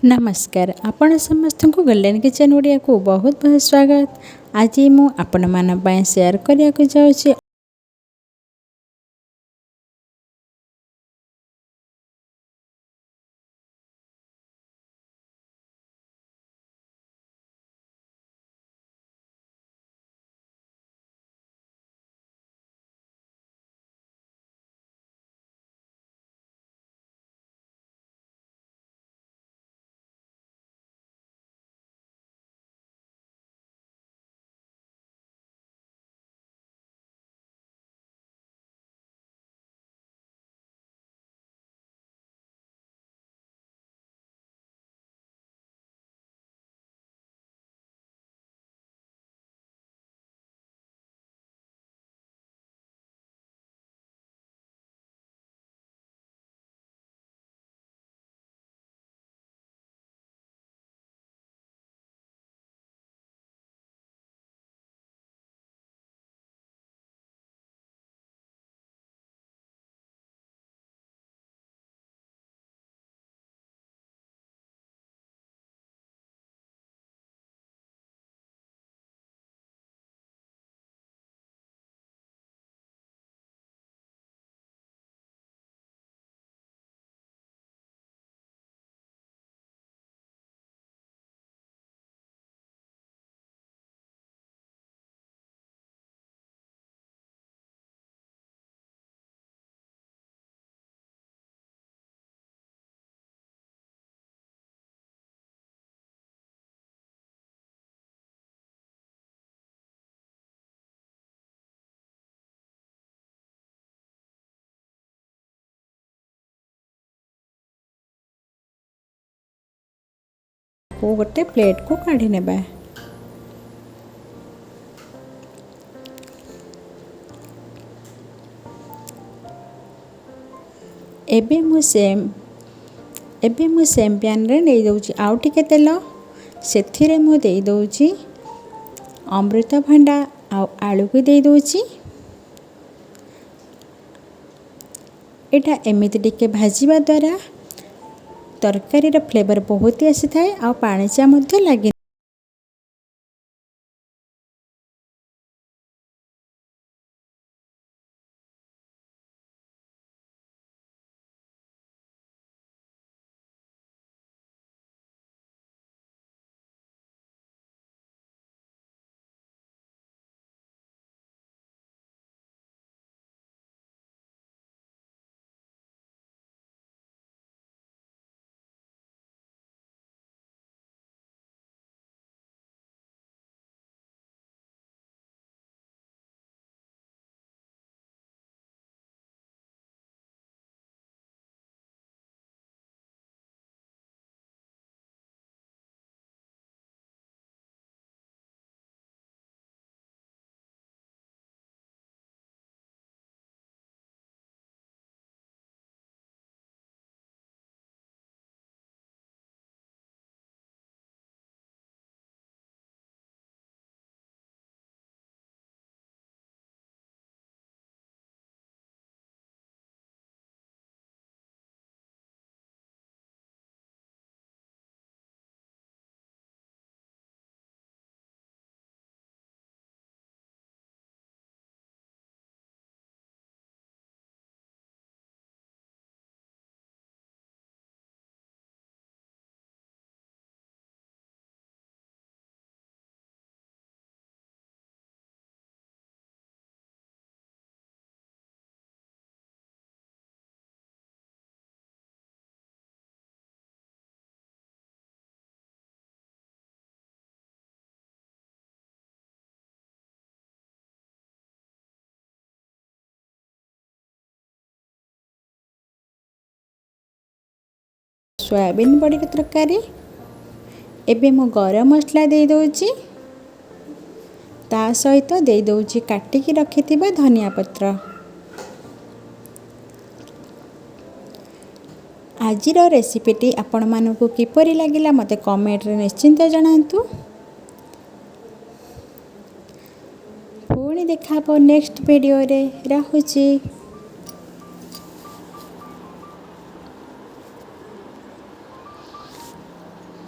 नमस्कार आपण समस्त को गोल्डन किचन ओडिया को बहुत बहुत स्वागत। आज मु आपण मान पय शेयर करिया को जाउछि को गोटे प्लेट को काढ़ी नेबा। एबे मु सेम पैन रे नै दउछि आउ टिके तेल सेथिरे मु देई दउछि अमृतभंडा आउ आलू को देई दउछि। एटा एमिति टिके भाजीबा द्वारा तरकारी रो फ्लेवर बहुत ही आसी थाए आ पानी चा मध्ये लागि। सोयाबीन बड़ी तरकारी एबे मु गरम मसला दे दउछि ता सहित दे दउछि काटिकी रखिथिबा धनिया पत्र। आजिर रेसिपीटी आपण मानकु किपरि लागिला मते कमेंट रे निश्चिंत जणांतु। पुणी देखाबो नेक्स्ट वीडियो रे। रहुछि।